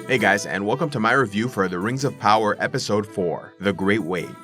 Hey guys, and welcome to my review for The Rings of Power Episode 4, The Great Wave.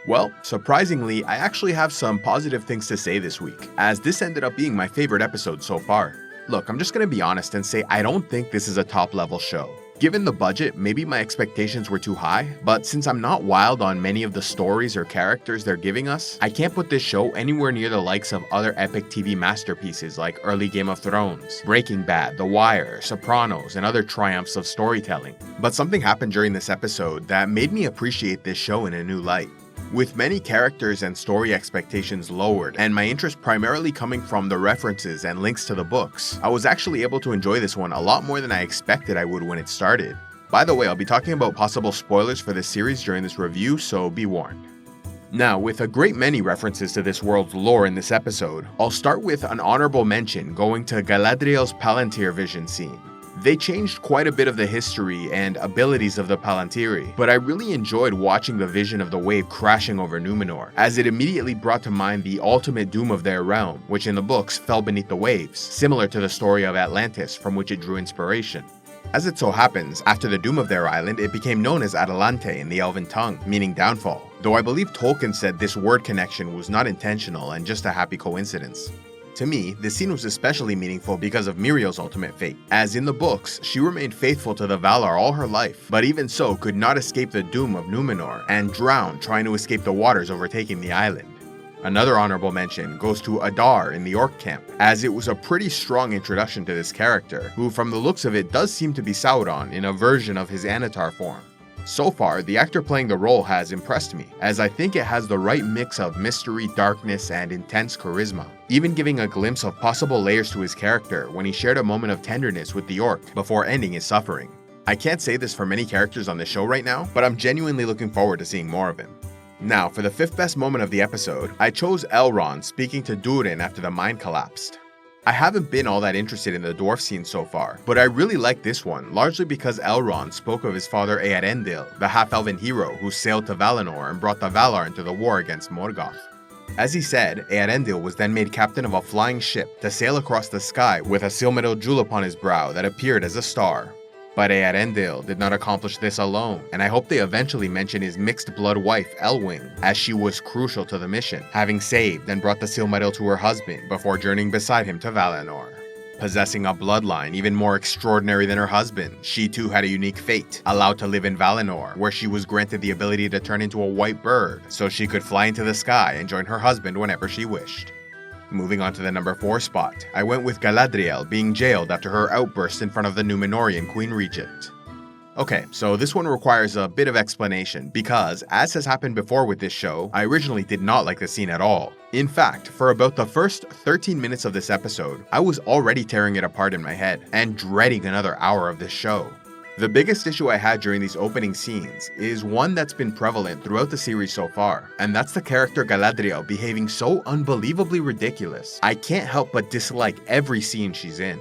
Well, surprisingly, I actually have some positive things to say this week, as this ended up being my favorite episode so far. Look, I'm just gonna be honest and say I don't think this is a top-level show. Given the budget, maybe my expectations were too high, but since I'm not wild on many of the stories or characters they're giving us, I can't put this show anywhere near the likes of other epic TV masterpieces like early Game of Thrones, Breaking Bad, The Wire, Sopranos, and other triumphs of storytelling. But something happened during this episode that made me appreciate this show in a new light. With many characters and story expectations lowered, and my interest primarily coming from the references and links to the books, I was actually able to enjoy this one a lot more than I expected I would when it started. By the way, I'll be talking about possible spoilers for this series during this review, so be warned. Now, with a great many references to this world's lore in this episode, I'll start with an honorable mention going to Galadriel's Palantir vision scene. They changed quite a bit of the history and abilities of the Palantiri, but I really enjoyed watching the vision of the wave crashing over Numenor, as it immediately brought to mind the ultimate doom of their realm, which in the books fell beneath the waves, similar to the story of Atlantis from which it drew inspiration. As it so happens, after the doom of their island, it became known as Adelante in the Elven tongue, meaning downfall, though I believe Tolkien said this word connection was not intentional and just a happy coincidence. To me, this scene was especially meaningful because of Muriel'S ultimate fate, as in the books, she remained faithful to the Valar all her life, but even so could not escape the doom of Numenor and drowned trying to escape the waters overtaking the island. Another honorable mention goes to Adar in the Orc Camp, as it was a pretty strong introduction to this character, who from the looks of it does seem to be Sauron in a version of his Anatar form. So far, the actor playing the role has impressed me, as I think it has the right mix of mystery, darkness, and intense charisma, even giving a glimpse of possible layers to his character when he shared a moment of tenderness with the orc before ending his suffering. I can't say this for many characters on the show right now, but I'm genuinely looking forward to seeing more of him. Now, for the fifth best moment of the episode, I chose Elrond speaking to Durin after the mine collapsed. I haven't been all that interested in the dwarf scene so far, but I really like this one, largely because Elrond spoke of his father Eärendil, the half-elven hero who sailed to Valinor and brought the Valar into the war against Morgoth. As he said, Eärendil was then made captain of a flying ship to sail across the sky with a Silmaril jewel upon his brow that appeared as a star. But Eärendil did not accomplish this alone, and I hope they eventually mention his mixed-blood wife, Elwing, as she was crucial to the mission, having saved and brought the Silmaril to her husband before journeying beside him to Valinor. Possessing a bloodline even more extraordinary than her husband, she too had a unique fate, allowed to live in Valinor, where she was granted the ability to turn into a white bird, so she could fly into the sky and join her husband whenever she wished. Moving on to the number 4 spot, I went with Galadriel being jailed after her outburst in front of the Numenorian Queen Regent. Okay, so this one requires a bit of explanation because, as has happened before with this show, I originally did not like the scene at all. In fact, for about the first 13 minutes of this episode, I was already tearing it apart in my head and dreading another hour of this show. The biggest issue I had during these opening scenes is one that's been prevalent throughout the series so far, and that's the character Galadriel behaving so unbelievably ridiculous. I can't help but dislike every scene she's in.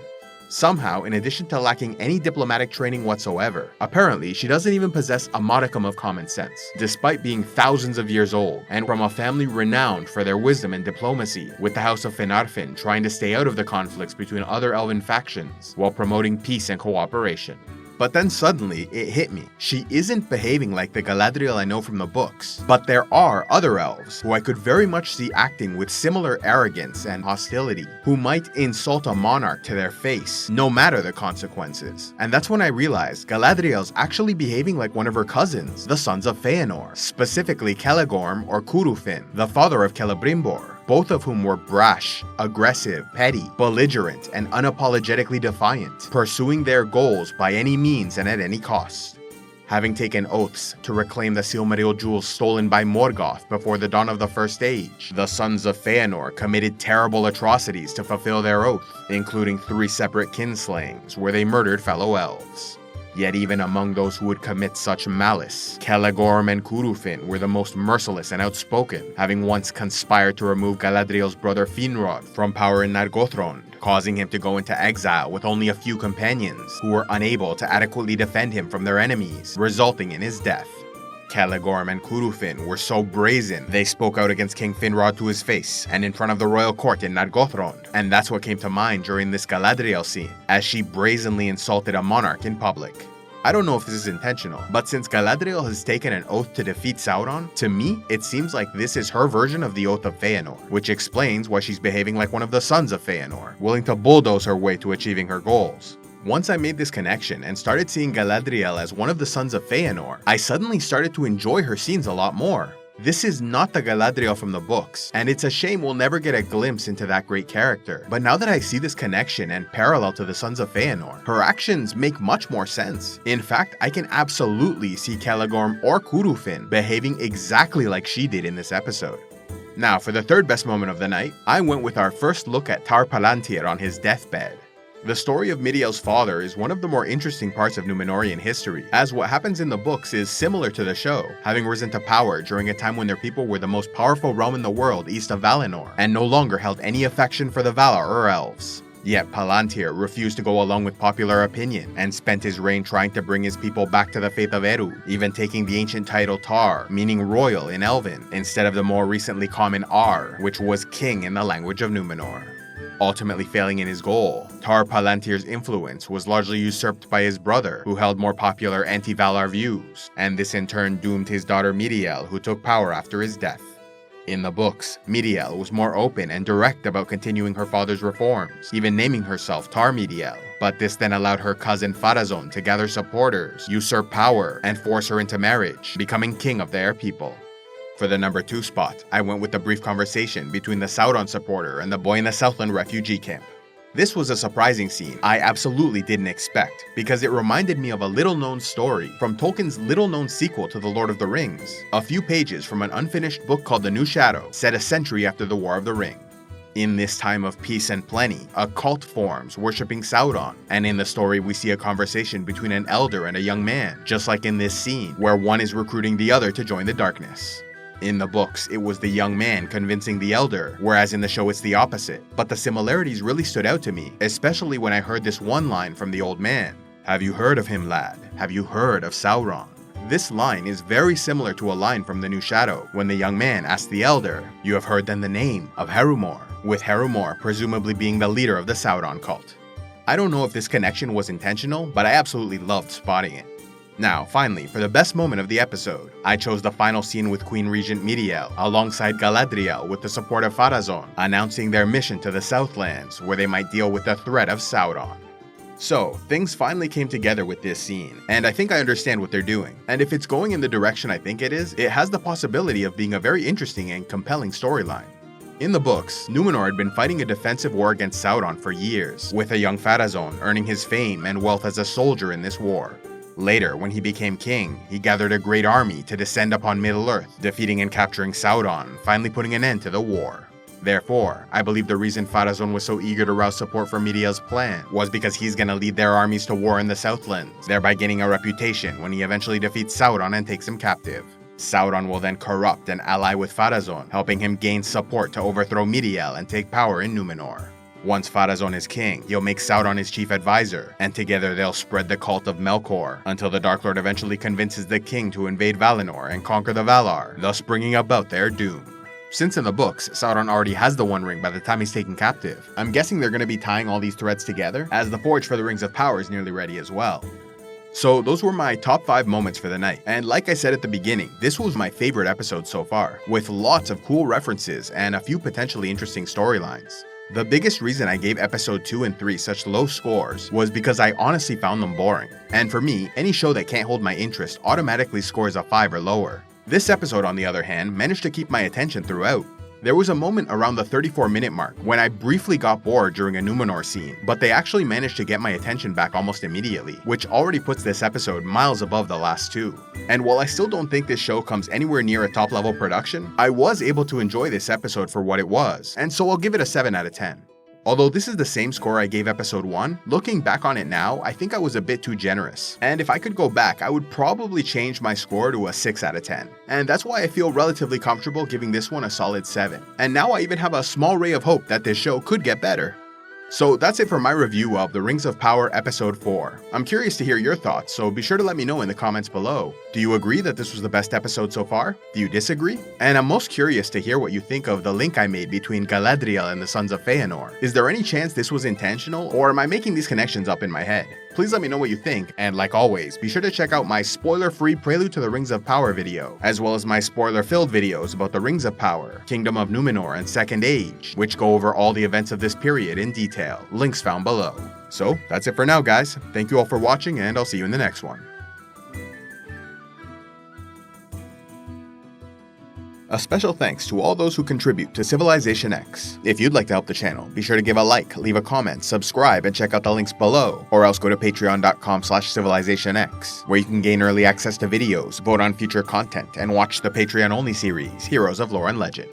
Somehow, in addition to lacking any diplomatic training whatsoever, apparently she doesn't even possess a modicum of common sense, despite being thousands of years old, and from a family renowned for their wisdom and diplomacy, with the House of Finarfin trying to stay out of the conflicts between other elven factions, while promoting peace and cooperation. But then suddenly, it hit me. She isn't behaving like the Galadriel I know from the books, but there are other elves who I could very much see acting with similar arrogance and hostility, who might insult a monarch to their face, no matter the consequences. And that's when I realized Galadriel's actually behaving like one of her cousins, the sons of Feanor, specifically Celegorm or Curufin, the father of Celebrimbor, both of whom were brash, aggressive, petty, belligerent, and unapologetically defiant, pursuing their goals by any means and at any cost. Having taken oaths to reclaim the Silmaril jewels stolen by Morgoth before the dawn of the First Age, the sons of Feanor committed terrible atrocities to fulfill their oath, including 3 separate kinslayings where they murdered fellow elves. Yet even among those who would commit such malice, Celegorm and Curufin were the most merciless and outspoken, having once conspired to remove Galadriel's brother Finrod from power in Nargothrond, causing him to go into exile with only a few companions, who were unable to adequately defend him from their enemies, resulting in his death. Celegorm and Curufin were so brazen, they spoke out against King Finrod to his face, and in front of the royal court in Nargothrond, and that's what came to mind during this Galadriel scene, as she brazenly insulted a monarch in public. I don't know if this is intentional, but since Galadriel has taken an oath to defeat Sauron, to me, it seems like this is her version of the Oath of Feanor, which explains why she's behaving like one of the sons of Feanor, willing to bulldoze her way to achieving her goals. Once I made this connection and started seeing Galadriel as one of the sons of Feanor, I suddenly started to enjoy her scenes a lot more. This is not the Galadriel from the books, and it's a shame we'll never get a glimpse into that great character. But now that I see this connection and parallel to the Sons of Feanor, her actions make much more sense. In fact, I can absolutely see Celegorm or Curufin behaving exactly like she did in this episode. Now, for the third best moment of the night, I went with our first look at Tar Palantir on his deathbed. The story of Mideo'S father is one of the more interesting parts of Numenorian history, as what happens in the books is similar to the show, having risen to power during a time when their people were the most powerful realm in the world east of Valinor, and no longer held any affection for the Valar or Elves. Yet Palantir refused to go along with popular opinion, and spent his reign trying to bring his people back to the faith of Eru, even taking the ancient title Tar, meaning royal in Elven, instead of the more recently common Ar, which was king in the language of Numenor. Ultimately failing in his goal, Tar Palantir's influence was largely usurped by his brother, who held more popular anti-Valar views, and this in turn doomed his daughter Miriel, who took power after his death. In the books, Miriel was more open and direct about continuing her father's reforms, even naming herself Tar Miriel, but this then allowed her cousin Pharazôn to gather supporters, usurp power, and force her into marriage, becoming king of their people. For the number 2 spot, I went with a brief conversation between the Sauron supporter and the boy in the Southland refugee camp. This was a surprising scene I absolutely didn't expect, because it reminded me of a little-known story from Tolkien's little-known sequel to The Lord of the Rings, a few pages from an unfinished book called The New Shadow, set a century after the War of the Ring. In this time of peace and plenty, a cult forms worshipping Sauron, and in the story we see a conversation between an elder and a young man, just like in this scene, where one is recruiting the other to join the darkness. In the books, it was the young man convincing the elder, whereas in the show it's the opposite. But the similarities really stood out to me, especially when I heard this one line from the old man. "Have you heard of him, lad? Have you heard of Sauron?" This line is very similar to a line from The New Shadow, when the young man asked the elder, "You have heard then the name of Harumor," with Harumor presumably being the leader of the Sauron cult. I don't know if this connection was intentional, but I absolutely loved spotting it. Now, finally, for the best moment of the episode, I chose the final scene with Queen Regent Miriel alongside Galadriel with the support of Pharazôn, announcing their mission to the Southlands, where they might deal with the threat of Sauron. So, things finally came together with this scene, and I think I understand what they're doing. And if it's going in the direction I think it is, it has the possibility of being a very interesting and compelling storyline. In the books, Numenor had been fighting a defensive war against Sauron for years, with a young Pharazôn earning his fame and wealth as a soldier in this war. Later, when he became king, he gathered a great army to descend upon Middle-earth, defeating and capturing Sauron, finally putting an end to the war. Therefore, I believe the reason Pharazôn was so eager to rouse support for Mideo'S plan was because he's gonna lead their armies to war in the Southlands, thereby gaining a reputation when he eventually defeats Sauron and takes him captive. Sauron will then corrupt and ally with Pharazôn, helping him gain support to overthrow Miriel and take power in Numenor. Once Pharazôn is king, he'll make Sauron his chief advisor, and together they'll spread the cult of Melkor, until the Dark Lord eventually convinces the king to invade Valinor and conquer the Valar, thus bringing about their doom. Since in the books, Sauron already has the One Ring by the time he's taken captive, I'm guessing they're going to be tying all these threads together, as the Forge for the Rings of Power is nearly ready as well. So those were my top 5 moments for the night, and like I said at the beginning, this was my favorite episode so far, with lots of cool references and a few potentially interesting storylines. The biggest reason I gave episode 2 and 3 such low scores was because I honestly found them boring. And for me, any show that can't hold my interest automatically scores a 5 or lower. This episode, on the other hand, managed to keep my attention throughout. There was a moment around the 34-minute mark when I briefly got bored during a Numenor scene, but they actually managed to get my attention back almost immediately, which already puts this episode miles above the last 2. And while I still don't think this show comes anywhere near a top-level production, I was able to enjoy this episode for what it was, and so I'll give it a 7 out of 10. Although this is the same score I gave episode 1, looking back on it now, I think I was a bit too generous. And if I could go back, I would probably change my score to a 6 out of 10. And that's why I feel relatively comfortable giving this one a solid 7. And now I even have a small ray of hope that this show could get better. So that's it for my review of The Rings of Power Episode 4. I'm curious to hear your thoughts, so be sure to let me know in the comments below. Do you agree that this was the best episode so far? Do you disagree? And I'm most curious to hear what you think of the link I made between Galadriel and the Sons of Feanor. Is there any chance this was intentional, or am I making these connections up in my head? Please let me know what you think, and like always, be sure to check out my spoiler-free Prelude to the Rings of Power video, as well as my spoiler-filled videos about the Rings of Power, Kingdom of Numenor, and Second Age, which go over all the events of this period in detail, links found below. So, that's it for now guys, thank you all for watching and I'll see you in the next one. A special thanks to all those who contribute to CivilizationEx. If you'd like to help the channel, be sure to give a like, leave a comment, subscribe, and check out the links below, or else go to patreon.com/CivilizationEx, where you can gain early access to videos, vote on future content, and watch the Patreon-only series, Heroes of Lore and Legend.